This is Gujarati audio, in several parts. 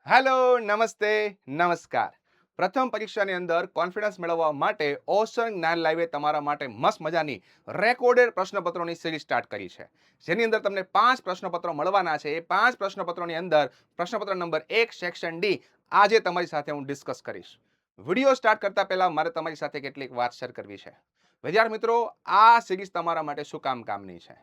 હેલો, નમસ્તે, નમસ્કાર. પ્રથમ પરીક્ષાની અંદર કોન્ફિડન્સ મેળવવા માટે ઓશન જ્ઞાન લાઈવે તમારા માટે મસ્ત મજાની રેકોર્ડેડ પ્રશ્નપત્રોની સિરીઝ સ્ટાર્ટ કરી છે. જેની અંદર તમને 5 પ્રશ્નપત્રો મળવાના છે. એ 5 પ્રશ્નપત્રોની અંદર પ્રશ્નપત્ર નંબર 1 સેક્શન ડી આજે તમારી સાથે હું ડિસ્કસ કરીશ. વિડિયો સ્ટાર્ટ કરતા પહેલા મારે તમારી સાથે કેટલીક વાત શેર કરવી છે. વિદ્યાર્થી મિત્રો, આ સિરીઝ તમારા માટે શું કામની છે?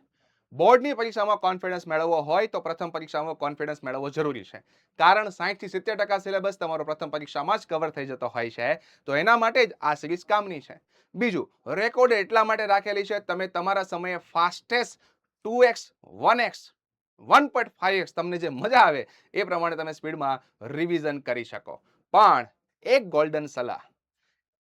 બોર્ડની પરીક્ષામાં કોન્ફિડન્સ મેળવવો હોય તો પ્રથમ પરીક્ષામાં કોન્ફિડન્સ મેળવવો જરૂરી છે. કારણ 60 થી 70% સિલેબસ તમારો પ્રથમ પરીક્ષામાં જ કવર થઈ જતો હોય છે. તો એના માટે જ આ સિરીઝ કામની છે. બીજું, રેકોર્ડ એટલા માટે રાખેલી છે તમે તમારા સમયે ફાસ્ટેસ્ટ 2x 1x 1.5x તમને જે મજા આવે એ પ્રમાણે તમે સ્પીડમાં રિવિઝન કરી શકો. પણ એક ગોલ્ડન સલાહ,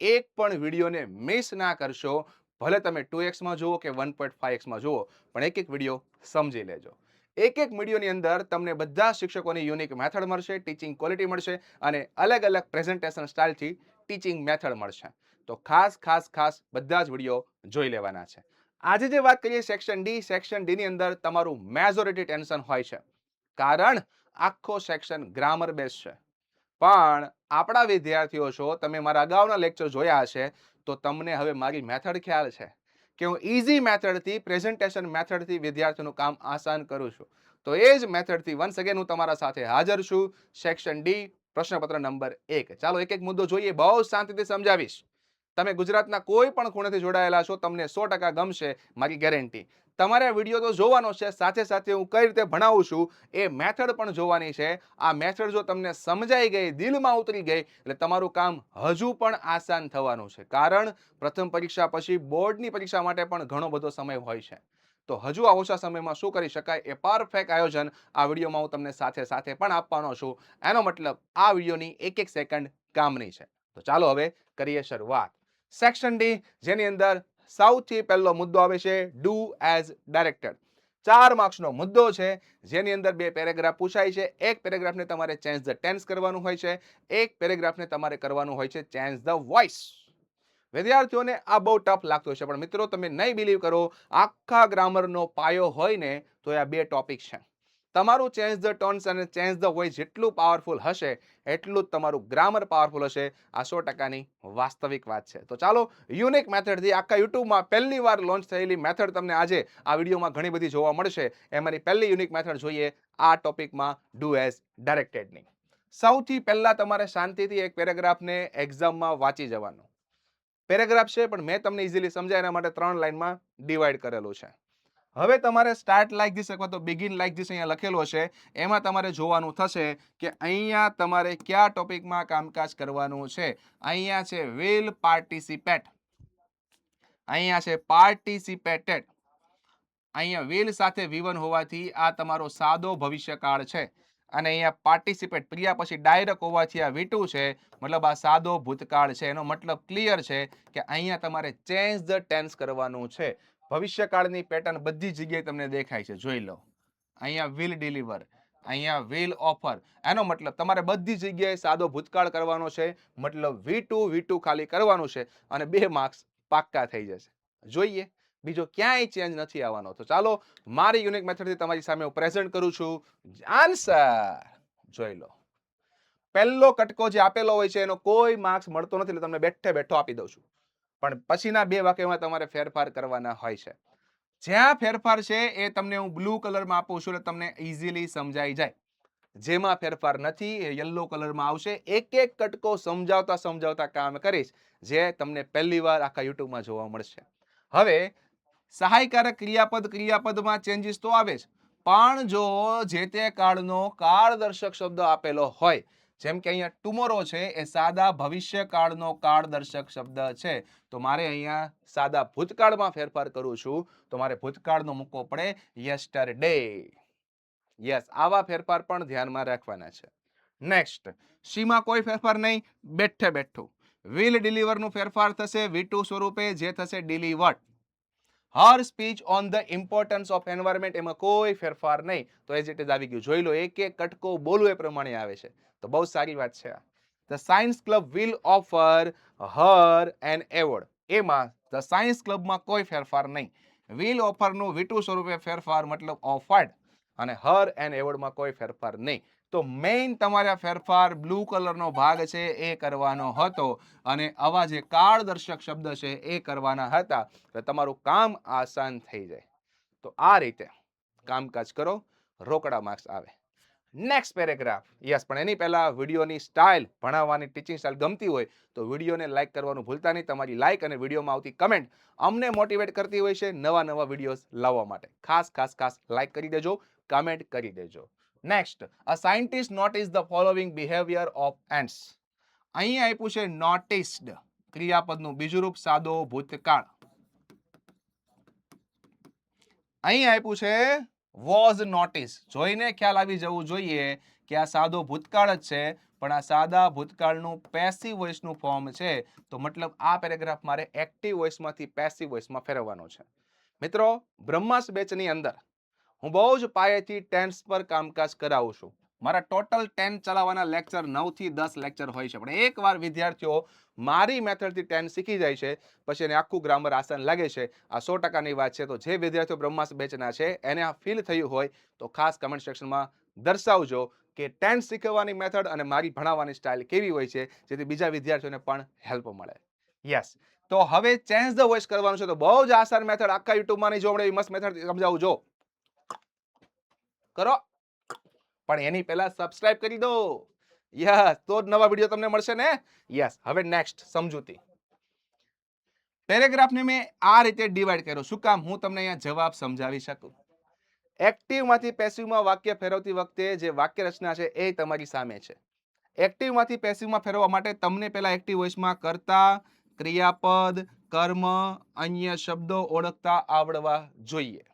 એક પણ વિડીયોને મિસ ના કરશો. ભલે તમે 2x માં જુઓ કે 1.5x માં જુઓ, પણ એક વિડીયો સમજી લેજો. એક વિડીયોની અંદર તમને બધા શિક્ષકોની યુનિક મેથડ મળશે, ટીચિંગ ક્વોલિટી મળશે અને અલગ અલગ પ્રેઝન્ટેશન સ્ટાઇલથી ટીચિંગ મેથડ મળશે. તો ખાસ બધા જ વિડીયો જોઈ લેવાના છે. આજે જે વાત કરીએ સેક્શન ડી ની અંદર તમારું મેજોરિટી ટેન્શન હોય છે. કારણ આખો સેક્શન ગ્રામર બેઝ છે. પણ આપણા વિદ્યાર્થીઓ છો, તમે મારા અગાઉના લેક્ચર જોયા હશે તો તમને હવે મારી મેથડ ખ્યાલ છે કે હું ઈઝી મેથડથી પ્રેઝન્ટેશન મેથડથી વિદ્યાર્થીઓનું કામ આસાન કરું છું. તો એ જ મેથડથી વન્સ અગેન હું તમારા સાથે હાજર છું. સેક્શન ડી પ્રશ્નપત્ર નંબર 1. ચાલો એક મુદ્દો જોઈએ, બહુ શાંતિથી સમજાવીશ. તમે ગુજરાતના કોઈ પણ ખૂણેથી જોડાયેલા છો, તમને 100% ગમશે, મારી ગેરંટી. તમારે વિડીયો તો જોવાનો છે, સાથે સાથે હું કઈ રીતે ભણાવું છું એ મેથડ પણ જોવાની છે. આ મેથડ જો તમને સમજાઈ ગઈ, દિલમાં ઉતરી ગઈ, એટલે તમારું કામ હજુ પણ આસાન થવાનું છે. કારણ પ્રથમ પરીક્ષા પછી બોર્ડની પરીક્ષા માટે પણ ઘણો બધો સમય હોય છે. તો હજુ આ ઓછા સમયમાં શું કરી શકાય એ પરફેક્ટ આયોજન આ વિડીયોમાં હું તમને સાથે પણ આપવાનો છું. એનો મતલબ આ વિડીયોની એક સેકન્ડ કામની છે. તો ચાલો હવે કરીએ શરૂઆત. સેક્શન ડી, જેની અંદર સૌથી પહેલો મુદ્દો આવે છે ડુ એઝ ડાયરેક્ટેડ. 4 માર્ક્સનો મુદ્દો છે, જેની અંદર 2 પેરેગ્રાફ પૂછાય છે. એક પેરેગ્રાફને તમારે ચેન્જ ધ ટેન્સ કરવાનું હોય છે, એક પેરેગ્રાફને તમારે કરવાનું હોય છે ચેન્જ ધ વોઇસ. વિદ્યાર્થીઓને આ બહુ ટફ લાગતું હશે, પણ મિત્રો તમે નહીં બિલીવ કરો, આખા ગ્રામરનો પાયો હોય ને તો આ 2 ટોપિક છે. તમારું ચેન્જ ધ ટોન્સ અને ચેન્જ ધ વોઇસ જેટલું પાવરફુલ હશે એટલું જ તમારું ગ્રામર પાવરફુલ હશે. આ 100%ની વાસ્તવિક વાત છે. તો ચાલો યુનિક મેથડથી આખા યુટ્યુબમાં પહેલી વાર લોન્ચ થયેલી મેથડ તમને આજે આ વિડીયોમાં ઘણી બધી જોવા મળશે. એમાંની પહેલી યુનિક મેથડ જોઈએ આ ટોપિકમાં ડુ એઝ ડાયરેક્ટેડની. સૌથી પહેલા તમારે શાંતિથી એક પેરેગ્રાફને એક્ઝામમાં વાંચી જવાનો. પેરેગ્રાફ છે, પણ મેં તમને ઇઝીલી સમજાય એના માટે 3 લાઈનમાં ડિવાઈડ કરેલું છે. હવે તમારે સ્ટાર્ટ લાઈક ધીસ અથવા તો બિગિન લાઈક ધીસ અહીંયા લખેલું હશે. એમાં તમારે જોવાનું થશે કે અહીંયા તમારે કયા ટોપિકમાં કામકાજ કરવાનું છે. અહીંયા છે વિલ પાર્ટિસિપેટ, અહીંયા છે પાર્ટિસિપેટેડ, અહીંયા વિલ સાથે V1 હોવાથી આ તમારો સાદો ભવિષ્યકાળ છે. અને અહીંયા પાર્ટિસિપેટ ક્રિયા પછી ડાયરેક્ટ હોવાથી આ V2 છે, મતલબ આ સાદો ભૂતકાળ છે. એનો મતલબ ક્લિયર છે કે અહીંયા તમારે ચેન્જ ધ ટેન્સ કરવાનું છે. ભવિષ્યકાળની પેટર્ન બધી જગ્યાએ તમને દેખાય છે, જોઈ લો. અહીંયા વિલ ડિલિવર, અહીંયા વિલ ઓફર. એનો મતલબ તમારે બધી જગ્યાએ સાદો ભૂતકાળ કરવાનો છે. મતલબ V2 ખાલી કરવાનું છે અને 2 માર્ક્સ પાક્કા થઈ જશે. જોઈએ બીજો ક્યાંય ચેન્જ નથી આવવાનો. તો ચાલો મારી યુનિક મેથડથી તમારી સામે હું પ્રેઝન્ટ કરું છું. આન્સર જોઈ લો. પહેલો કટકો જે આપેલો હોય છે એનો કોઈ માર્ક્સ મળતો નથી, એટલે તમને બેઠો આપી દઉં છું. પણ પછીના 2 વાક્યમાં તમારે ફેરફાર કરવાના હોય છે. જ્યાં ફેરફાર છે એ તમને હું બ્લુ કલરમાં આપું છું, એટલે તમને ઇઝીલી સમજાઈ જાય. જેમાં ફેરફાર નથી એ યલો કલરમાં આવશે. એક કટકો સમજાવતા કામ કરીશ, જે તમને પહેલી વાર આખા યુટ્યુબમાં જોવા મળશે. હવે સહાયકારક ક્રિયાપદમાં ચેન્જીસ તો આવે જ, પણ જો જે તે કાળનો કાળદર્શક શબ્દ આપેલો હોય, જેમ કે અહીંયા ટુમોરો છે એ સાદા ભવિષ્યકાળનો કાળદર્શક શબ્દ છે, તો મારે અહીંયા સાદા ભૂતકાળમાં ફેરફાર કરું છું, તો મારે ભૂતકાળનો મૂકવો પડે યસ્ટરડે. યસ, આવા ફેરફાર પણ ધ્યાનમાં રાખવાના છે. નેક્સ્ટ, સીમાં કોઈ ફેરફાર નહીં, બેઠું. વિલ ડિલિવરનું ફેરફાર થશે V2 સ્વરૂપે, જે થશે delivered. Har speech on the importance of environment, એમાં કોઈ ફેરફાર નહીં, તો એઝ ઇટ ઇઝ આવી ગયું. જોઈ લો, એક કટકો બોલું એ પ્રમાણે આવે છે. તો બહુ સારી વાત છે. The science club will offer her an award, એમાં ધ સાયન્સ ક્લબમાં કોઈ ફેરફાર નહીં. વિલ ઓફરનું V2 સ્વરૂપે ફેરફાર, મતલબ ઓફર્ડ, અને હર એન એવોર્ડમાં કોઈ ફેરફાર નહીં. તો મેઇન તમારે ફેરફાર બ્લુ કલરનો ભાગ છે એ કરવાનો હતો અને આવા જે કાળદર્શક શબ્દ છે એ કરવાના હતા તો તમારું કામ આસાન થઈ જાય. તો આ રીતે કામકાજ કરો, રોકડા માર્ક્સ આવે. Next paragraph. યસ, પણ એની પહેલા વિડીયોની સ્ટાઇલ, ભણાવવાની ટીચિંગ સ્ટાઇલ ગમતી હોય તો વિડીયોને લાઇક કરવાનું ભૂલતા નહીં. તમારી લાઇક અને વિડીયોમાં આવતી કમેન્ટ અમને મોટિવેટ કરતી હોય છે નવા વિડીયોઝ લાવવા માટે. ખાસ લાઇક કરી દેજો, કમેન્ટ કરી દેજો. Next, a scientist notice the following behaviour of ants. અહીં આપ્યું છે નોટિસ્ડ, ક્રિયાપદનું બીજું રૂપ સાદો ભૂતકાળ. અહીં આપ્યું છે વોઝ નોટિસ. જોઈને ખ્યાલ આવી જવું જોઈએ કે આ સાદો ભૂતકાળ જ છે, પણ આ સાદા ભૂતકાળનું પેસિવ વોઇસનું ફોર્મ છે. તો મતલબ આ પેરેગ્રાફ મારે એક્ટિવ વોઇસમાંથી પેસિવ વોઇસમાં ફેરવવાનો છે. મિત્રો, બ્રહ્માસ બેચની અંદર હું બહુ જ પાયેથી ટેન્સ પર કામકાજ કરાવું છું. મારા ટોટલ 10 ચલાવવાના લેક્ચર 9 થી 10 લેક્ચર હોય છે, પણ એકવાર વિદ્યાર્થીઓ મારી મેથડથી 10 શીખી જાય છે પછી એને આખું ગ્રામર આસાન લાગે છે. આ 100%ની વાત છે. તો જે વિદ્યાર્થીઓ બ્રહ્માસ બેચના છે એને આ ફીલ થયું હોય તો ખાસ કમેન્ટ સેક્શનમાં દર્શાવજો કે 10 શીખવવાની મેથડ અને મારી ભણાવવાની સ્ટાઇલ કેવી હોય છે, જેથી બીજા વિદ્યાર્થીઓને પણ હેલ્પ મળે. યસ, તો હવે ચેન્જ ધ વોઇસ કરવાનું છે. તો બહુ જ આસાન મેથડ, આખા યુટ્યુબમાં નહીં જોવા મળે એવી મસ્ત મેથડ સમજાવું. જો કરો, પણ એની પહેલા સબસ્ક્રાઇબ કરી દો. યસ, તો જ નવા વિડીયો તમને મળશે ને. યસ, હવે નેક્સ્ટ સમજૂતી. પેરેગ્રાફને મેં આ રીતે ડિવાઈડ કર્યો. શું કામ? હું તમને અહીંયા જવાબ સમજાવી શકું. એક્ટિવમાંથી પેસિવમાં વાક્ય ફેરવતી વખતે જે વાક્ય રચના છે એ તમારી સામે છે. એક્ટિવમાંથી પેસિવમાં ફેરવવા માટે તમને પહેલા એક્ટિવ વોઇસમાં કર્તા, ક્રિયાપદ, કર્મ, અન્ય શબ્દો ઓળખતા આવડવા જોઈએ.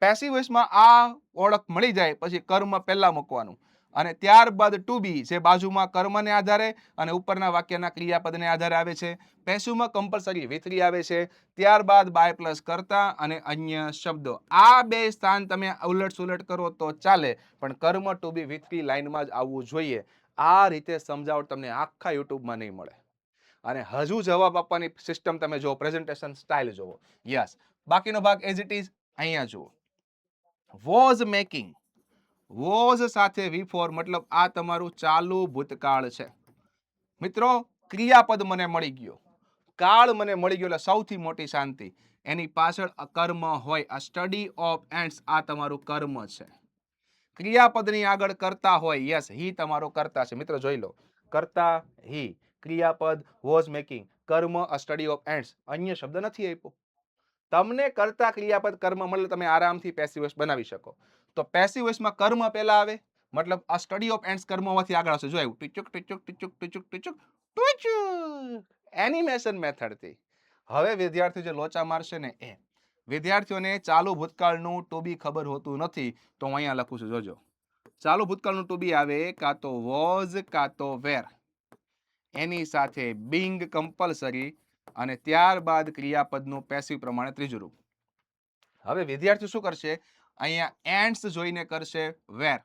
પેસિવ વોઇસમાં આ ઓળખ મળી જાય પછી કર્મ પહેલા મૂકવાનું અને ત્યારબાદ ટુ બી જે બાજુમાં કર્મને આધારે અને ઉપરના વાક્યના ક્રિયાપદને આધારે આવે છે. પેસિવમાં કમ્પલસરી V3 આવે છે, ત્યારબાદ બાય પ્લસ કર્તા અને અન્ય શબ્દો. આ બે સ્થાન તમે ઉલટ સુલટ કરો તો ચાલે, પણ કર્મ ટુ બી V3 લાઈનમાં જ આવવું જોઈએ. આ રીતે સમજાવટ તમને આખા યુટ્યુબમાં નહીં મળે. અને હજુ જવાબ આપવાની સિસ્ટમ તમે જો, પ્રેઝન્ટેશન સ્ટાઇલ જુઓ. યસ, બાકીનો ભાગ એઝ ઇટ ઇઝ અહીંયા જુઓ. વોઝ મેકિંગ, વોઝ સાથે V4 મતલબ આ તમારું ચાલુ ભૂતકાળ છે. મિત્રો, ક્રિયાપદ મને મળી ગયો, કાળ મને મળી ગયો, એટલે સૌથી મોટી શાંતિ. એની પાછળ કર્મ હોય. આ સ્ટડી ઓફ એન્ડ્સ આ તમારું કર્મ છે. ક્રિયાપદની આગળ કરતા હોય. યસ, હી તમારો કરતા છે. મિત્રો જોઈ લો, કરતા હી, ક્રિયાપદ વોઝ મેકિંગ, કર્મ અ સ્ટડી ઓફ એન્ડ્સ. અન્ય શબ્દ નથી આપ્યો. તમને કરતા ક્રિયાપદ કર્મ મળે, તમે આરામથી પેસિવ વોઇસ બનાવી શકો. તો પેસિવ વોઇસમાં કર્મ પહેલા આવે, મતલબ આ સ્ટડી ઓફ એન્ડ્સ કર્મ હોવાથી આગળ આવશે. જો આવ્યું ટીચુક ટીચુક ટીચુક ટીચુક ટીચુક ટીચુક, એનિમેશન મેથડથી. હવે વિદ્યાર્થીઓ જે લોચા મારશે ને એ વિદ્યાર્થીઓને ચાલુ ભૂતકાળનું ટુ બી ખબર હોતું નથી. તો હું અહીંયા લખું છું, જોજો. ચાલુ ભૂતકાળનું ટુ બી આવે કાં તો વોઝ કાં તો વેર, એની સાથે બિંગ કમ્પલસરી અને ત્યારબાદ ક્રિયાપદનું પેસિવ પ્રમાણે ત્રીજું રૂપ. હવે વિદ્યાર્થી શું કરશે? અહીંયા એન્ડ્સ જોઈને કરશે વેર.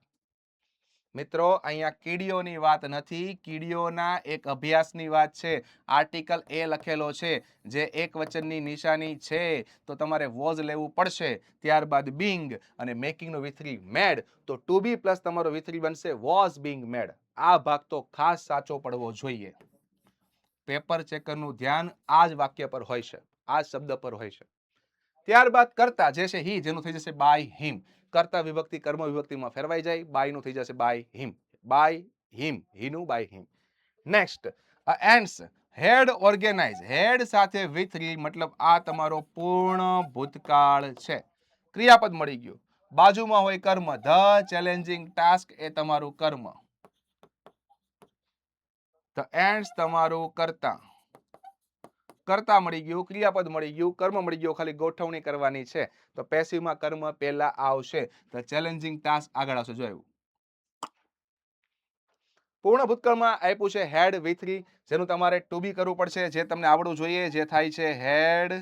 મિત્રો, અહીંયા કીડીઓની વાત નથી, કીડીઓના એક અભ્યાસની વાત છે. આર્ટિકલ એ લખેલો છે, જે એક વચનની નિશાની છે તો તમારે વોઝ લેવું પડશે, ત્યારબાદ બિંગ અને મેકિંગનો V3 મેડ. તો ટુ બી પ્લસ તમારો V3 બનશે વોઝ બિંગ મેડ. આ ભાગ તો ખાસ સાચો પડવો જોઈએ. પેપર ચેકરનું ધ્યાન આ જ વાક્ય પર હોય છે, આ શબ્દ પર હોય છે. ત્યારબાદ કરતા જે છે હી, જેનું થઈ જશે બાય હિમ. કરતા વિભક્તિ કર્મ વિભક્તિમાં ફેરવાઈ જાય, બાયનું થઈ જશે બાય હિમ. બાય હિમ, હીનું by him. Next, ends, head organise, head સાથે V3 મતલબ આ તમારો પૂર્ણ ભૂતકાળ છે. ક્રિયાપદ મળી ગયું, બાજુમાં હોય કર્મ, ધ ચેલેન્જિંગ ટાસ્ક એ તમારું કર્મ. ધ એન્ડ્સ તમારું કરતા, કરતા મળી ગયું, ક્રિયાપદ મળી ગયું, કર્મ મળી ગયું, ખાલી ગોઠવણી કરવાની છે. તો પેસિવમાં કર્મ પહેલા આવશે, તો ચેલેન્જિંગ ટાસ્ક આગળ આવશે. જોયું, પૂર્ણ ભૂતકાળમાં આપ્યું છે હેડ V3, જેનું તમારે ટુ બી કરવું પડશે, જે તમને આવડવું જોઈએ, જે થાય છે હેડ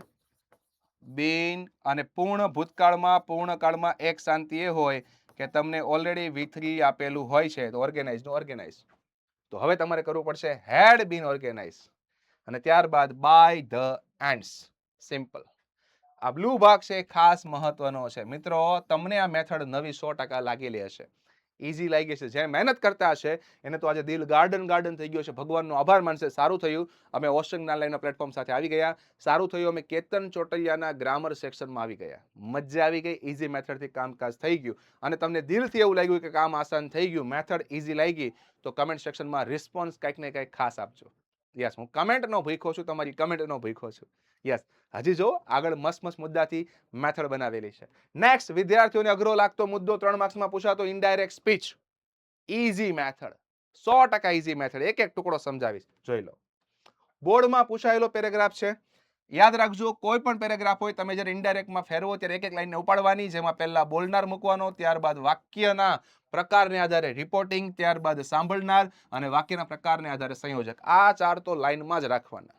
બીન. અને પૂર્ણ ભૂતકાળમાં પૂર્ણકાળમાં એક શાંતિ એ હોય કે તમને ઓલરેડી V3 આપેલું હોય છે, તો ઓર્ગેનાઇઝ નું ઓર્ગેનાઇઝ. તો હવે તમારે કરવું પડશે હેડ બીન ઓર્ગેનાઇઝ અને ત્યારબાદ બાય ધ એન્ડ્સ. સિમ્પલ. આ બ્લુ ભાગ છે ખાસ મહત્વનો છે. મિત્રો, તમને આ મેથડ નવી 100% લાગેલી હશે. ઇઝી લાગી છે. જે મહેનત કરતા હશે એને તો આજે દિલ ગાર્ડન ગાર્ડન થઈ ગયો છે. ભગવાનનો આભાર માનશે. સારું થયું અમે ઓશિંગ નાનલાઈવના પ્લેટફોર્મ સાથે આવી ગયા. સારું થયું અમે કેતન ચોટલિયાના ગ્રામર સેક્શનમાં આવી ગયા. મજા આવી ગઈ. ઇઝી મેથડથી કામકાજ થઈ ગયું અને તમને દિલથી એવું લાગ્યું કે કામ આસાન થઈ ગયું, મેથડ ઇઝી લાગી, તો કમેન્ટ સેક્શનમાં રિસ્પોન્સ કંઈક ને કંઈક ખાસ આપજો. યસ, હું કમેન્ટનો ભૂખ્યો છું, તમારી કમેન્ટનો ભૂખ્યો છું. યસ, હજી જો આગળ મસ્ત મસ્ત મુદ્દાથી મેથડ બનાવેલી છે. નેક્સ્ટ, વિદ્યાર્થીઓને અઘરો લાગતો મુદ્દો 3 માર્ક્સમાં પૂછાતો indirect speech. Easy method, 100% easy method. એક એક ટુકડો સમજાવીશ, જોઈ લો. બોર્ડમાં પૂછાયેલો પેરેગ્રાફ છે. યાદ રાખજો, કોઈ પણ પેરેગ્રાફ હોય તમે જ્યારે ઇનડાયરેક્ટમાં ફેરવો ત્યારે એક એક લાઈનને ઉપાડવાની, જેમાં પહેલા બોલનાર મૂકવાનો, ત્યારબાદ વાક્યના પ્રકારને આધારે રિપોર્ટિંગ, ત્યારબાદ સાંભળનાર અને વાક્યના પ્રકારને આધારે સંયોજક. આ 4 તો લાઈનમાં જ રાખવાના.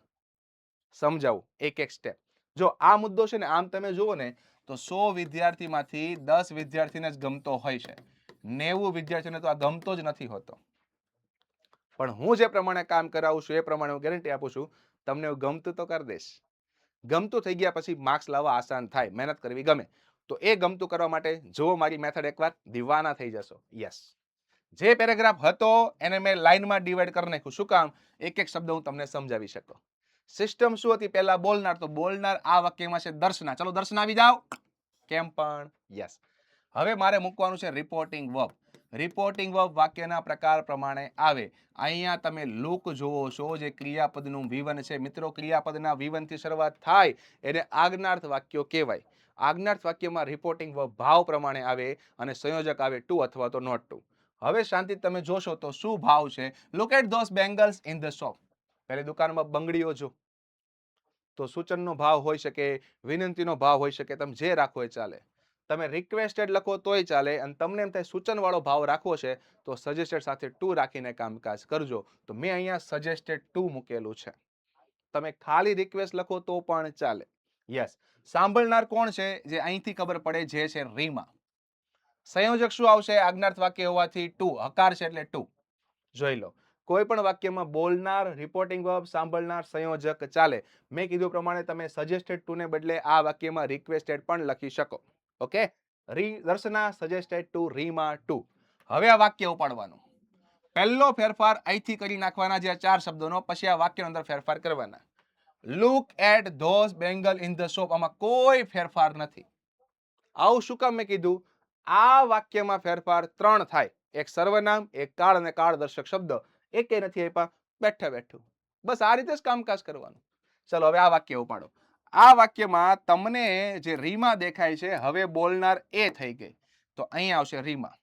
સમજાવું એક એક સ્ટેપ. જો આ મુદ્દો છે ને, આમ તમે જુઓ ને તો 100 વિદ્યાર્થીમાંથી 10 વિદ્યાર્થીને જ ગમતો હોય છે, 90 વિદ્યાર્થીઓને તો આ ગમતો જ નથી હોતો. પણ હું જે પ્રમાણે કામ કરાવું છું એ પ્રમાણે હું ગેરંટી આપું છું તમને ગમતું તો કરી દઈશ. ગમતું થઈ ગયા પછી માર્ક્સ લાવવા આસાન થાય, મહેનત કરવી ગમે. તો એ ગમતું કરવા માટે જો મારી મેથડ એકવાર, દીવાના થઈ જશો. યસ, જે પેરેગ્રાફ હતો એને મેં લાઈનમાં ડિવાઈડ કરી નાખ્યું. શું કામ? એક એક શબ્દ હું તમને સમજાવી શકું. સિસ્ટમ શું હતી? પહેલા બોલનાર, તો બોલનાર આ વાક્યમાં છે દર્શના. ચલો દર્શના આવી જાઓ. કેમ પણ? યસ. હવે મારે મૂકવાનું છે રિપોર્ટિંગ વર્બ. રિપોર્ટિંગ વર્બ વાક્યના પ્રકાર પ્રમાણે આવે. અહીંયા તમે લુક જોવો છો, જે ક્રિયાપદનું V1 છે. મિત્રો, ક્રિયાપદના V1 થી શરૂઆત થાય એને આજ્ઞાર્થ વાક્યો કહેવાય. આજ્ઞાર્થ વાક્યમાં રિપોર્ટિંગ વર્બ ભાવ પ્રમાણે આવે અને સંયોજક આવે ટુ અથવા તો નોટ ટુ. હવે શાંતિ તમે જોશો તો શું ભાવ છે? Look at those bangles in the shop. પહેલી દુકાનમાં બંગડીઓ જો, તો સૂચનનો ભાવ હોઈ શકે, વિનંતીનો ભાવ હોઈ શકે, તમે જે રાખો એ ચાલે. તમે રિક્વેસ્ટેડ લખો તોય ચાલે, અને તમને એમ થાય સૂચનવાળો ભાવ રાખવો છે તો સજેસ્ટેડ સાથે ટુ રાખીને કામકાજ કરજો. તો મેં અહીંયા સજેસ્ટેડ ટુ મૂકેલું છે. તમે ખાલી રિક્વેસ્ટ લખો તો પણ ચાલે. યસ. સાંભળનાર કોણ છે? જે અહીંથી ખબર પડે, જે છે રીમા. સંયોજક શું આવશે? આજ્ઞાર્થ વાક્ય હોવાથી ટુ, હકાર છે એટલે ટુ. જોઈ લો, કોઈ પણ વાક્યમાં બોલનાર, રિપોર્ટિંગ વર્બ, સાંભળનાર, સંયોજક ચાલે. મેં કીધું પ્રમાણે તમે સજેસ્ટેડ ટુ ને બદલે આ વાક્યમાં રિક્વેસ્ટેડ પણ લખી શકો. Okay, Darshana suggested to Reema to. હવે આ વાક્ય ઉપાડવાનું. પહેલો ફેરફાર અહીંથી કરી નાખવાના, જે 4 શબ્દોનો, પછી આ વાક્યનો અંદર ફેરફાર કરવાના. Look at those bangle in the shop, આમાં કોઈ ફેરફાર નથી. આવું શું કામ મેં કીધું? આ વાક્યમાં ફેરફાર 3 થાય. એક સર્વનામ, એક કાળ અને કાળદર્શક શબ્દ. એકે નથી આપ્યા, બેઠે બેઠું. બસ આ રીતે જ કામકાજ કરવાનું. ચલો હવે આ વાક્ય ઉપાડો. આ વાક્યમાં તમને જે રીમા દેખાય છે, હવે બોલનાર એ થઈ ગઈ, તો અહીંયા આવશે રીમા.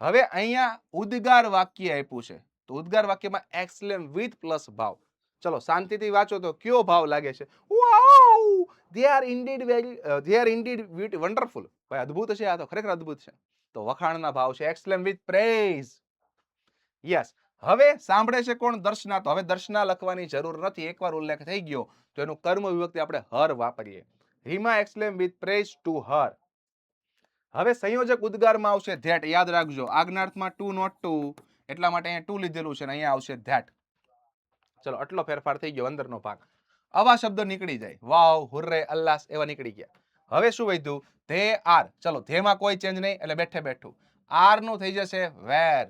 હવે અહીંયા ઉદ્ગાર વાક્ય આપ્યું છે, તો ઉદ્ગાર વાક્યમાં એક્સલેમ વિથ પ્લસ ભાવ. ચલો શાંતિથી વાંચો તો કયો ભાવ લાગે છે? વાવ, they are indeed very they are indeed wonderful. ભાઈ અદ્ભુત છે, આ તો ખરેખર અદ્ભુત છે. તો વખાણના ભાવ છે એક્સલેમ વિથ પ્રેઝ. યસ. હવે સાંભળે છે કોણ? દર્શના. તો હવે દર્શના લખવાની જરૂર નથી, એકવાર ઉલ્લેખ થઈ ગયો તો એનું કર્મ વિભક્તિ આપણે હર વાપરીએ. Reema exclaim with praise to her. હવે સંયોજક ઉદ્ગારમાં આવશે ધેટ. યાદ રાખજો, આજ્ઞાર્થમાં ટુ નોટ ટુ, એટલા માટે અહીંયા ટુ લીધેલું છે, અહીંયા આવશે ધેટ. ચલો આટલો ફેરફાર થઈ ગયો અંદરનો ભાગ. આવા શબ્દ નીકળી જાય, વાવ, હુર્રે, અલ્લાસ, એવા નીકળી ગયા. હવે શું વધ્યું? They are. ચલો ધેમાં કોઈ ચેન્જ નહીં એટલે બેઠે બેઠું. આર નું થઈ જશે વેર.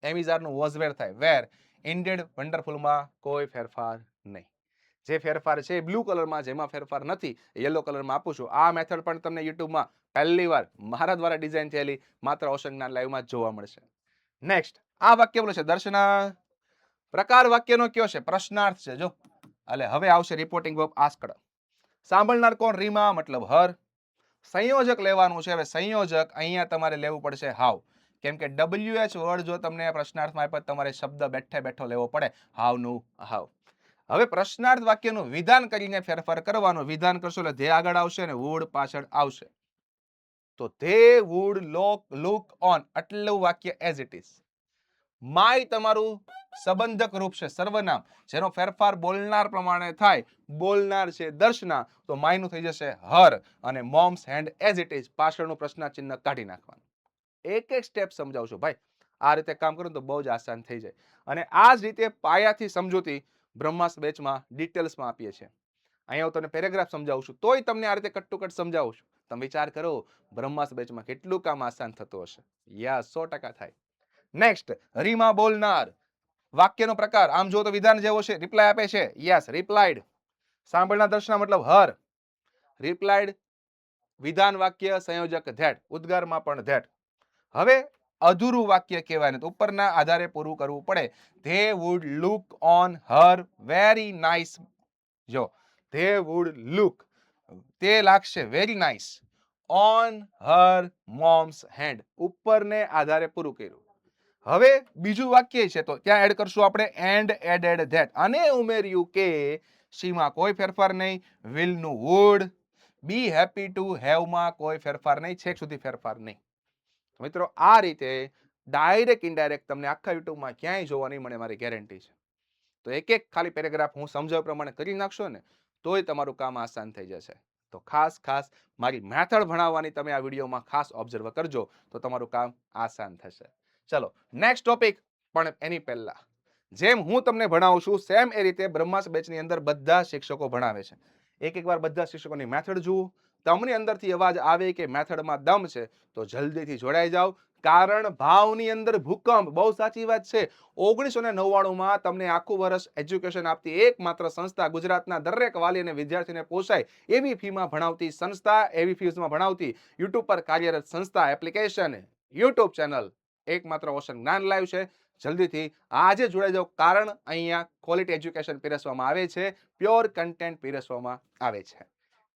એમિઝાર નું વોઝ વેર થાય વેર. ઇન્ડેડ વન્ડરફુલમાં કોઈ ફેરફાર નહીં. જે ફેરફાર છે બ્લુ કલરમાં, જેમાં ફેરફાર નથી યલો કલરમાં આપું છું. આ મેથડ પણ તમને યુટ્યુબમાં પહેલી વાર મારા દ્વારા ડિઝાઇન થયેલી માત્ર ઓશંગના લાઈવમાં જોવા મળશે. નેક્સ્ટ, આ વાક્ય બોલે છે દર્શના. પ્રકાર વાક્યનો કયો છે? પ્રશ્નાર્થ છે. જો એટલે હવે આવશે રિપોર્ટિંગ વર્બ આસ્કડ. સાંભળનાર કોણ? રીમા, મતલબ હર. સંયોજક લેવાનું છે. હવે સંયોજક અહીંયા તમારે લેવું પડશે હાવ, કેમ કે WH વર્ડ જો તમને પ્રશ્નાર્થમાં આપ્યો તમારે શબ્દ બેઠે બેઠો લેવો પડે, હાવ નું હાવ. હવે પ્રશ્નાર્થ વાક્યનું વિધાન કરીને ફેરફાર કરવાનું. વિધાન કરશો એટલે ધે આગળ આવશે અને વુડ પાછળ આવશે. તો ધે વુડ લુક ઓન, આટલું વાક્ય એઝ ઇટ ઇઝ. માય તમારું સંબંધક રૂપ છે, સર્વનામ, જેનો ફેરફાર બોલનાર પ્રમાણે થાય. બોલનાર છે દર્શના, તો માયનું થઈ જશે હર, અને moms hand as it is, પાછળનું પ્રશ્ન ચિહ્ન કાઢી નાખવાનું. એક એક સ્ટેપ સમજાવશું ભાઈ. આ રીતે કામ કરો તો બહુ જ આસાન થઈ જાય. અને આ જ રીતે પાયાથી સમજૂતી બ્રહ્માસ બેચમાં ડિટેલ્સમાં આપીએ છીએ. અહીંયા હું તમને પેરેગ્રાફ સમજાવું છું, તોય તમને આ રીતે કટ ટુ કટ સમજાવું છું. તમે વિચાર કરો બ્રહ્માસ બેચમાં કેટલું કામ આસાન થતું હશે. યસ, 100% થાય. નેક્સ્ટ, રીમાં બોલનાર. વાક્યનો પ્રકાર આમ જો તો વિધાન જેવો છે, રિપ્લાય આપે છે. Yes, replied. સાંભળના દર્શના મતલબ હર. રિપ્લાઇડ વિધાન વાક્ય સંયોજક ધેટ, ઉદ્ગારમાં પણ ધેટ. હવે અધૂરું વાક્ય કહેવાય ને તો ઉપરના આધારે પૂરું કરવું પડે. They would look on her very nice. જો ધે વુડ લુક, તે લાગશે very nice on her mom's hand, ઉપરને આધારે પૂરું કર્યું. હવે બીજું વાક્ય છે તો ત્યાં એડ કરશું આપણે એન્ડ એડેડ ધેટ, અને ઉમેર્યું કે શીમાં કોઈ ફેરફાર નહીં, વિલ નું would, be happy to have માં કોઈ ફેરફાર નહીં, છેક સુધી ફેરફાર નહીં. મિત્રો આ રીતે ડાયરેક્ટ ઇનડાયરેક્ટ તમને આખા યુટ્યુબમાં ક્યાંય જોવા નહીં મળે, મારી ગેરંટી છે. તો એક એક ખાલી પેરેગ્રાફ હું સમજાવ્યા પ્રમાણે કરી નાખશો ને તોય તમારું કામ આસાન થઈ જશે. તો ખાસ મારી મેથડ ભણાવવાની તમે આ વિડીયોમાં ખાસ ઓબ્ઝર્વ કરજો તો તમારું કામ આસાન થશે. ચલો નેક્સ્ટ ટોપિક, પણ એની પહેલા જેમ હું તમને ભણાવું છું સેમ એ રીતે બ્રહ્માસ બેચની અંદર બધા શિક્ષકો ભણાવે છે. એક વાર બધા શિક્ષકોની મેથડ જુઓ. તમને અંદરથી અવાજ આવે કે મેથડમાં દમ છે તો જલ્દીથી જોડાઈ જાઓ. કારણ ભાવની અંદર ભૂકંપ, બહુ સાચી વાત છે. 1999માં તમને આખું વર્ષ એજ્યુકેશન આપતી એકમાત્ર સંસ્થા, ગુજરાતના દરેક વાલી અને વિદ્યાર્થીને પોસાય એવી ફીમાં ભણાવતી સંસ્થા, એવી ફીઝમાં ભણાવતી યુટ્યુબ પર કાર્યરત સંસ્થા, એપ્લિકેશન, યુટ્યુબ ચેનલ એકમાત્ર ઓશન જ્ઞાન લાઈવ છે. જલ્દીથી આજે જોડાઈ જાઓ, કારણ અહીંયા ક્વોલિટી એજ્યુકેશન પીરસવામાં આવે છે, પ્યોર કન્ટેન્ટ પીરસવામાં આવે છે.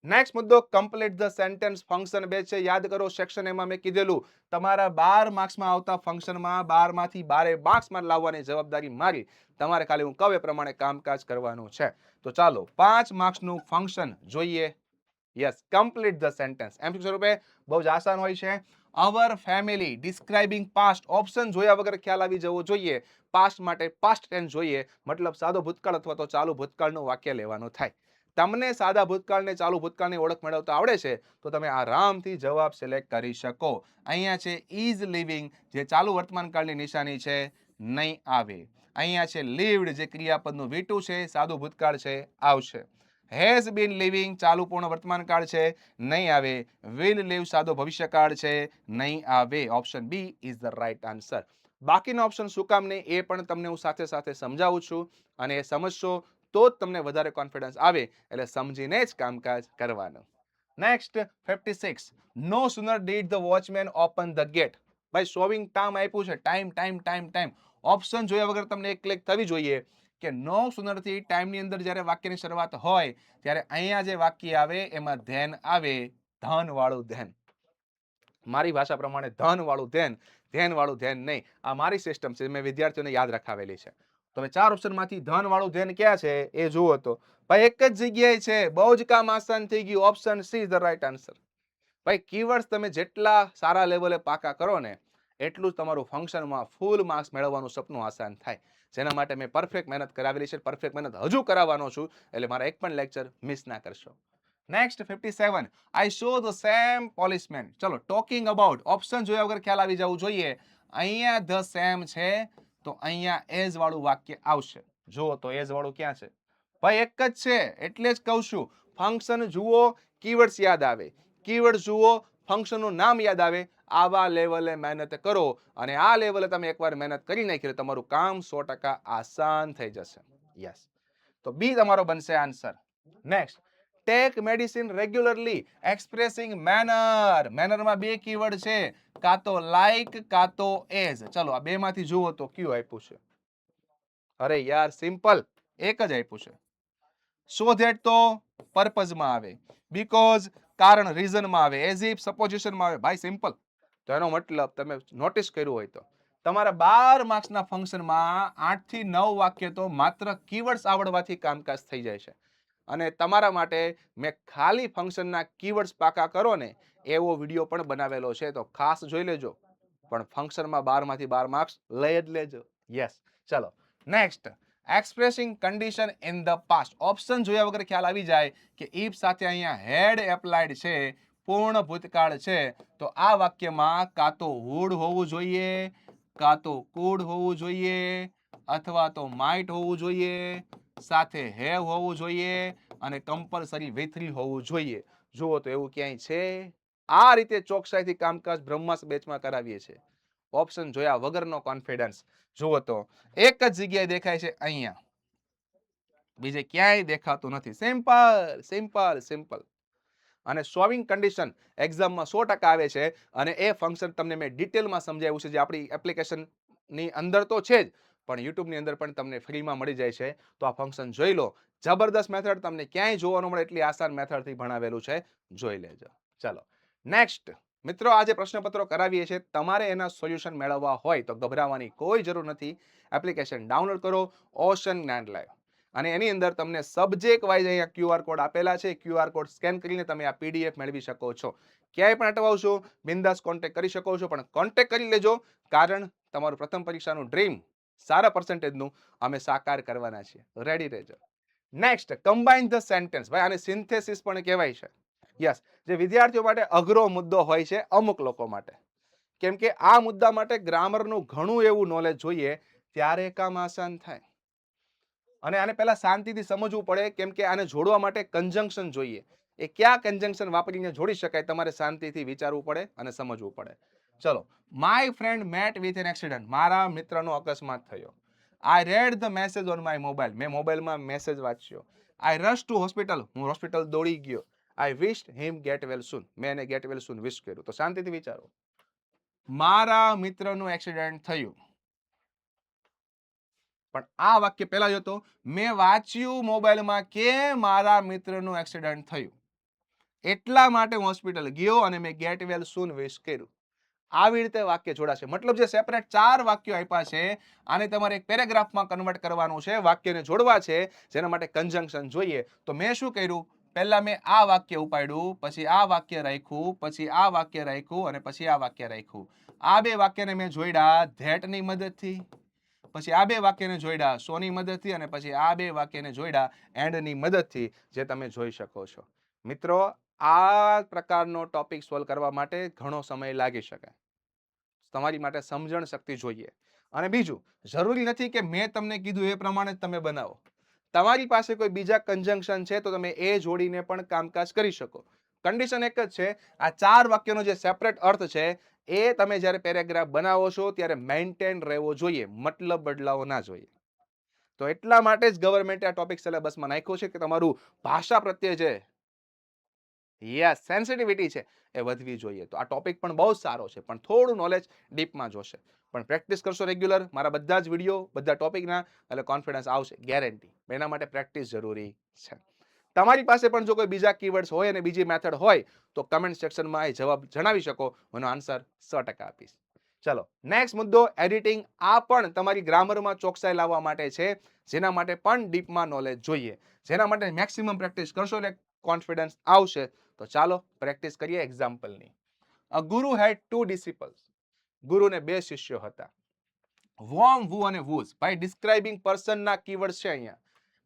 નેક્સ્ટ મુદ્દો, કમ્પ્લીટ ધ સેન્ટેન્સ ફંક્શન 2 છે. યાદ કરો સેક્શન એમાં મેં કીધેલું તમારા 12 માર્ક્સમાં આવતા ફંક્શનમાં 12 માંથી 12 માર્ક્સમાં લાવવાની જવાબદારી મારી. તમારે ખાલી હું કહું એ પ્રમાણે કામકાજ કરવાનું છે. તો ચાલો 5 માર્ક્સનું ફંક્શન જોઈએ. Yes, complete the sentence. એમ સ્વરૂપે બહુ જ આસાન હોય છે. Our family describing past, option જોયા વગર ખ્યાલ આવી જવો જોઈએ. પાસ્ટ માટે પાસ્ટ ટેન્સ જોઈએ, મતલબ સાદો ભૂતકાળ અથવા તો ચાલુ ભૂતકાળનું વાક્ય લેવાનું થાય. તમને સાદા ભૂતકાળને ચાલુ ભૂતકાળની ઓળખ મેળવતા આવડે છે તો તમે આરામથી જવાબ સિલેક્ટ કરી શકો. અહીંયા છે ઇઝ લિવિંગ, જે ચાલુ વર્તમાનકાળની નિશાની છે, નહીં આવે. અહીંયા છે લીવ્ડ, જે ક્રિયાપદનું V2 છે, સાદું ભૂતકાળ છે, આવશે. હેઝ બીન લિવિંગ, ચાલુ પૂર્ણ વર્તમાનકાળ છે, નહીં આવે. વિલ લીવ, સાદો ભવિષ્યકાળ છે, નહીં આવે. Option B is the right answer. બાકીના ઓપ્શન શું કામ નહીં એ પણ તમને હું સાથે સાથે સમજાવું છું, અને એ સમજશો તો જ તમને વધારે કોન્ફિડન્સ આવે. એટલે સમજીને જ કામકાજ કરવાનું. Next 56, no sooner did the watchman open the gate. ભાઈ શોવિંગ ટાઈમ આપ્યું છે, ટાઈમ. ઓપ્શન જોયા વગર તમને એક ક્લિક થવી જોઈએ કે નો સુનર થી ટાઈમની અંદર જ્યારે વાક્યની શરૂઆત હોય ત્યારે અહીંયા જે વાક્ય આવે એમાં ધેન આવે, ધન વાળું ધેન. મારી ભાષા પ્રમાણે ધન વાળું ધેન વાળું ધેન નહીં. આ મારી સિસ્ટમ છે, મેં વિદ્યાર્થીઓને યાદ રખાવેલી છે. તમે 4 ઓપ્શનમાંથી ધન વાળું ધેન ક્યાં છે એ જુઓ તો ભાઈ એક જ જગ્યાએ છે. બહુ જ કામ આસાન થઈ ગયું. Option she is the right answer. ભાઈ કીવર્ડ્સ તમે જેટલા સારા લેવલે પાકા કરો ને એટલું જ તમારું ફંક્શનમાં ફૂલ માર્ક્સ મેળવવાનું સપનું આસાન થાય. જેના માટે મેં પરફેક્ટ મહેનત કરાવેલી છે, પરફેક્ટ મહેનત હજુ કરાવવાનો છું. એટલે મારા એક પણ લેક્ચર મિસ ના કરશો. Next 57, I saw the same policeman. ચલો ટોકિંગ અબાઉટ, ઓપ્શન જોયા વગર ખ્યાલ આવી જવું જોઈએ. અહીંયા ધ સેમ છે તો અહીંયા એઝ વાળું વાક્ય આવશે. જુઓ તો એઝ વાળું ક્યાં છે? ભાઈ એક જ છે, એટલે જ કહું છું ફંક્શન જુઓ, કીવર્ડ્સ યાદ આવે. કીવર્ડ જુઓ, ફંક્શનનું નામ યાદ આવે. આવા લેવલે મહેનત કરો, અને આ લેવલે તમે એકવાર મહેનત કરી નાખી તો તમારું કામ 100% આસાન થઈ જશે. યસ, તો બી તમારો બનશે answer. Next, take medicine regularly, expressing manner. મેનરમાં બે કીવર્ડ છે, કાં તો લાઈક કાં તો એઝ. ચલો આ બે માંથી જુઓ તો કયું આપ્યું છે? અરે યાર સિમ્પલ, એક જ આપ્યું છે. સો ધેટ તો પર્પઝમાં આવે, બીકોઝ કારણ રીઝનમાં આવે, એઝ ઇફ સપોઝિશનમાં આવે. ભાઈ સિમ્પલ. તો એનો મતલબ તમે નોટિસ કર્યું હોય તો તમારા 12 માર્ક્સના ફંક્શનમાં 8 થી 9 વાક્ય તો માત્ર કીવર્ડ્સ આવડવાથી કામકાજ થઈ જાય છે. અને તમારા માટે મેં ખાલી ફંક્શનના કીવર્ડ્સ પાકા કરો ને એવો વિડીયો પણ બનાવેલો છે, તો ખાસ જોઈ લેજો. પણ ફંક્શનમાં 12 માંથી 12 માર્ક્સ લઈ જ લેજો. યસ, ચલો next, expressing condition in the past. Option જોયા વગર ખ્યાલ આવી જાય કે ઇફ સાથે અહીંયા હેડ એપ્લાઇડ છે, પૂર્ણ ભૂતકાળ છે, તો આ વાક્યમાં કાં તો વુડ હોવું જોઈએ, કાં તો કુડ હોવું જોઈએ, અથવા તો માઇટ હોવું જોઈએ, સાથે હેવ હોવું જોઈએ, અને કમ્પલસરી V3 હોવું જોઈએ. જુઓ તો એવું ક્યાંય છે આ રીતે ચોકસાઈથી કામકાજ બ્રહ્માસ બેચમાં કરાવીએ છીએ. ઓપ્શન જોયા વગરનો કોન્ફિડન્સ. જુઓ તો એક જ જગ્યાએ દેખાય છે અહીંયા, બીજે ક્યાંય દેખાતું નથી. Simple simple simple. અને સોલ્વિંગ કન્ડિશન એક્ઝામમાં 100% આવે છે અને એ ફંક્શન તમને મેં ડિટેલમાં સમજાવ્યું છે, જે આપણી એપ્લિકેશનની અંદર તો છે જ, પણ યુટ્યુબની અંદર પણ તમને ફ્રીમાં મળી જાય છે. તો આ ફંક્શન જોઈ લો. જબરદસ્ત મેથડ, તમને ક્યાંય જોવા ન મળે એટલી આસાન મેથડથી ભણાવેલું છે. જોઈ લેજો. ચલો નેક્સ્ટ મિત્રો, આ જે પ્રશ્નપત્રો કરાવીએ છીએ, તમારે એના સોલ્યુશન મેળવવા હોય તો ગભરાવાની કોઈ જરૂર નથી. એપ્લિકેશન ડાઉનલોડ કરો, ઓશન જ્ઞાન લાઈવ, અને એની અંદર તમને સબ્જેક્ટ વાઇઝ અહીંયા QR કોડ આપેલા છે. QR કોડ સ્કેન કરીને તમે આ PDF મેળવી શકો છો. ક્યાંય પણ અટવાવશો, બિંદાસ કોન્ટેક્ટ કરી શકો છો, પણ કોન્ટેક્ટ કરી લેજો, કારણ તમારું પ્રથમ પરીક્ષાનું ડ્રીમ સારા પર્સન્ટેજનું અમે સાકાર કરવાના છીએ. રેડી રહેજો. Next, combine the sentence. ભાઈ આને સિન્થેસિસ પણ કહેવાય છે. યસ, જે વિદ્યાર્થીઓ માટે અઘરો મુદ્દો હોય છે અમુક લોકો માટે, કેમ કે આ મુદ્દા માટે ગ્રામરનું ઘણું એવું નોલેજ જોઈએ, ત્યારે કામ આસાન થાય. અને આને પહેલા શાંતિથી સમજવું પડે, કેમ કે આને જોડવા માટે કન્જંક્શન જોઈએ. એ કયા કન્જંક્શન વાપરીને જોડી શકાય, તમારે શાંતિથી વિચારવું પડે અને સમજવું પડે. ચલો, my friend met with an accident. મારા મિત્રનો અકસ્માત થયો. I read the message on my mobile. મેં મોબાઈલમાં મેસેજ વાંચ્યો. I rush to hospital. હું હોસ્પિટલ દોડી ગયો. I wished him get well soon. મેં એને ગેટ વેલ સૂન વિશ કર્યું. તો શાંતિથી વિચારો. મારા મિત્રનું એક્સિડન્ટ થયું, પણ આ વાક્ય પહેલા જોતો, મેં વાંચ્યું મોબાઈલમાં કે મારા મિત્રનું એક્સિડન્ટ થયું, એટલા માટે હું હોસ્પિટલ ગયો અને મેં ગેટ વેલ સૂન વિશ કર્યું. આવી રીતે વાક્ય જોડાશે. મતલબ જે સેપરેટ 4 વાક્યો આપ્યા છે, આને તમારે એક પેરેગ્રાફમાં કન્વર્ટ કરવાનું છે, વાક્યને જોડવા છે, જેના માટે કન્જંક્શન જોઈએ. તો મેં શું કર્યું, પહેલા મેં આ વાક્ય ઉપાડ્યું, પછી આ વાક્ય રાખ્યું, પછી આ વાક્ય રાખ્યું અને પછી આ વાક્ય રાખ્યું. આ બે વાક્યને મેં જોડ્યા ધેટની મદદથી, પછી આ બે વાક્યને જોડ્યા સોની મદદથી, અને પછી આ બે વાક્યને જોડ્યા એન્ડની મદદથી, જે તમે જોઈ શકો છો. મિત્રો, આ પ્રકારનો ટોપિક સોલ્વ કરવા માટે ઘણો સમય લાગી શકે. તમારી માટે સમજણ શક્તિ જોઈએ. અને બીજું, જરૂરી નથી કે મેં તમને કીધું એ પ્રમાણે તમે બનાવો. તમારી પાસે કોઈ બીજા કન્જંક્શન છે તો તમે એ જોડીને પણ કામકાજ કરી શકો. કન્ડિશન એક જ છે, આ 4 વાક્યનો જે સેપરેટ અર્થ છે એ તમે જ્યારે પેરેગ્રાફ બનાવો છો ત્યારે મેન્ટેન રહેવો જોઈએ, મતલબ બદલાવો ના જોઈએ. તો એટલા માટે જ ગવર્મેન્ટે આ ટોપિક સિલેબસમાં નાખ્યો છે કે તમારું ભાષા પ્રત્યે છે યસ સેન્સિટિવિટી છે એ વધવી જોઈએ. તો આ ટોપિક પણ બહુ સારો છે, પણ થોડું નોલેજ ડીપમાં જોશે. પણ પ્રેક્ટિસ કરશો રેગ્યુલર, મારા બધા જ વિડીયો બધા ટોપિકના, એટલે કોન્ફિડન્સ આવશે ગેરંટી. એના માટે પ્રેક્ટિસ જરૂરી છે. તમારી પાસે પણ જો કોઈ બીજા કીવર્ડ્સ હોય અને બીજી મેથડ હોય તો કમેન્ટ સેક્શનમાં એ જવાબ જણાવી શકો, એનો આન્સર 100% આપીશ. ચલો નેક્સ્ટ મુદ્દો, એડિટિંગ. આ પણ તમારી ગ્રામરમાં ચોકસાઈ લાવવા માટે છે, જેના માટે પણ ડીપમાં નોલેજ જોઈએ, જેના માટે મેક્સિમમ પ્રેક્ટિસ કરશો એટલે કોન્ફિડન્સ આવશે. તો ચાલો પ્રેક્ટિસ કરીએ એક્ઝામ્પલની. અ ગુરુ હેડ 2 ડિસિપલ્સ. ગુરુને 2 શિષ્યો હતા. વોમ, વુ અને વુઝ. ભાઈ ડિસ્ક્રાઇબિંગ પર્સનના કીવર્ડ છે અહીંયા.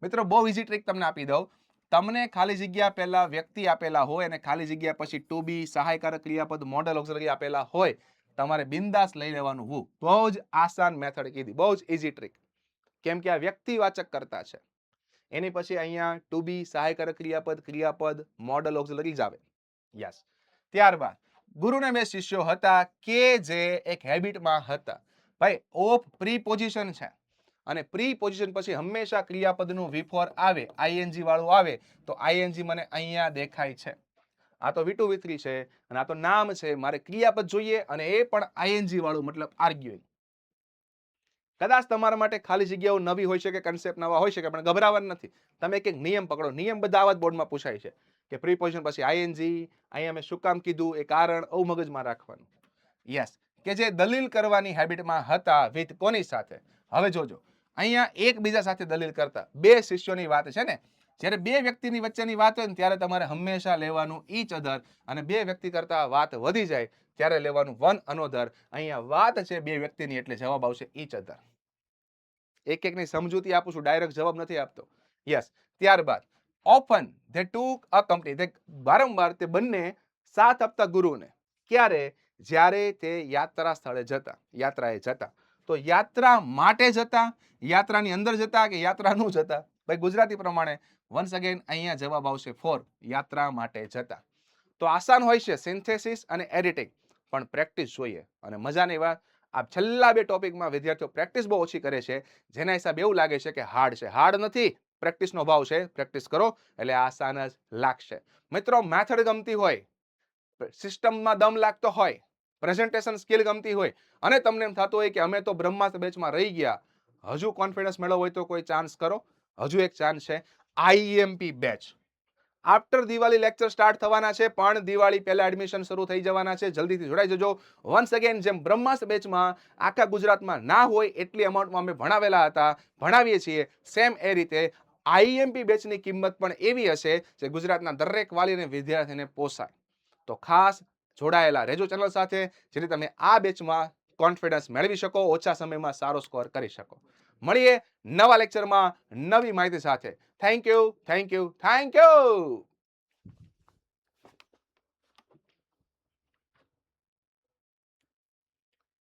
મિત્રો, બહુ ઈઝી ટ્રીક તમને આપી દઉં. તમને ખાલી જગ્યા પહેલા વ્યક્તિ આપેલા હોય અને ખાલી જગ્યા પછી ટુ બી, સહાયકારક ક્રિયાપદ, મોડલ ઓક્સિલરી આપેલા હોય, તમારે બિંદાસ લઈ લેવાનું વુ. બહુ જ આસાન મેથડ કીધી, બહુ જ ઈઝી ટ્રીક. કેમ કે આ વ્યક્તિવાચક કરતા છે. એની પછી અહીંયા ટુ બી, સહાયકારક ક્રિયાપદ, મોડલ ઓક્સિલરી જ આવે. યસ. ત્યારબાદ ગુરુને 2 શિષ્યો હતા કે જે એક હેબિટમાં હતા. ભાઈ ઓફ પ્રીપોઝિશન છે, અને પ્રીપોઝિશન પછી હંમેશા ક્રિયાપદનું વિફોર આવે, આઈએનજી વાળું આવે. તો આઈએનજી મને અહીંયા દેખાય છે. આ તો V2 V3 છે અને આ તો નામ છે. મારે ક્રિયાપદ જોઈએ અને એ પણ આઈએનજી વાળું, મતલબ આર્ગ્યુઇંગ. કદાચ તમારા માટે ખાલી જગ્યાઓ નવી હોઈ શકે, કન્સેપ્ટ નવા હોઈ શકે, પણ ગભરાવાનું નથી. તમે એક નિયમ પકડો. નિયમ બધા આવા જ બોર્ડમાં પૂછાય છે કે પ્રીપોઝિશન પછી આઈએનજી, અહીંયા મેં શું કામ કીધું, એ કારણ આવું મગજમાં રાખવાનું. યસ, કે જે દલીલ કરવાની હેબિટમાં હતા વિથ કોની સાથે. હવે જોજો, અહીંયા એકબીજા સાથે દલીલ કરતા. 2 શિષ્યોની વાત છે ને, જ્યારે 2 વ્યક્તિની વચ્ચેની વાત હોય ને ત્યારે તમારે હંમેશા લેવાનું ઈચ અધર, અને 2 વ્યક્તિ કરતા વાત વધી જાય ત્યારે લેવાનું વન અનોધર. અહીંયા વાત છે 2 વ્યક્તિની એટલે જવાબ આવશે ઈચ અધર. એક એકની સમજૂતી આપું છું, ડાયરેક્ટ જવાબ નથી આપતો. યસ. ત્યારબાદ often they took a company. તે વારંવાર તે બંને સાથ આપતા ગુરુને. ક્યારે? જ્યારે તે યાત્રા સ્થળે જતા, યાત્રાએ જતા. તો યાત્રા માટે જતા, યાત્રાની અંદર જતા કે યાત્રાનું જતા? ભાઈ ગુજરાતી પ્રમાણે વન્સ અગેન અહીંયા જવાબ આવશે ફોર, યાત્રા માટે જતા. તો આસાન હોય છે સિન્થેસિસ અને એડિટિંગ, પણ પ્રેક્ટિસ જોઈએ. અને મજાની વાત, આ છેલ્લા બે ટોપિકમાં વિદ્યાર્થીઓ પ્રેક્ટિસ બહુ ઓછી કરે છે, જેના હિસાબે એવું લાગે છે કે હાર્ડ છે. હાર્ડ નથી, પ્રેક્ટિસનો ભાવ છે. પ્રેક્ટિસ કરો એટલે આસાન જ લાગશે. મિત્રો, મેથડ ગમતી હોય, સિસ્ટમમાં દમ લાગતો હોય, પ્રેઝન્ટેશન સ્કિલ ગમતી હોય અને તમને એમ થતું હોય કે અમે તો બ્રહ્માસ્ત્ર બેચમાં રહી ગયા, હજુ કોન્ફિડન્સ મેળવવો હોય તો કોઈ ચાન્સ કરો. હજુ એક ચાન્સ છે, IMP batch. After Diwali lecture start થવાના છે, પણ દિવાળી પહેલા એડમિશન શરૂ થઈ જવાના છે. જલ્દીથી જોડાઈ જજો. વન્સ અગેન, જેમ બ્રહ્માસ્ત્ર બેચમાં આખા ગુજરાતમાં ના હોય એટલી અમાઉન્ટમાં અમે ભણાવેલા હતા, ભણાવીએ છીએ, સેમ એ રીતે આઈએમપી બેચની કિંમત પણ એવી હશે જે ગુજરાતના દરેક વાલી અને વિદ્યાર્થીને પોસાય. તો ખાસ જોડાયેલા રહેજો ચેનલ સાથે, જેથી તમે આ બેચમાં કોન્ફિડન્સ મેળવી શકો, ઓછા સમયમાં સારો સ્કોર કરી શકો. મળીએ નવા લેક્ચરમાં નવી માહિતી સાથે. Thank you, thank you, thank you.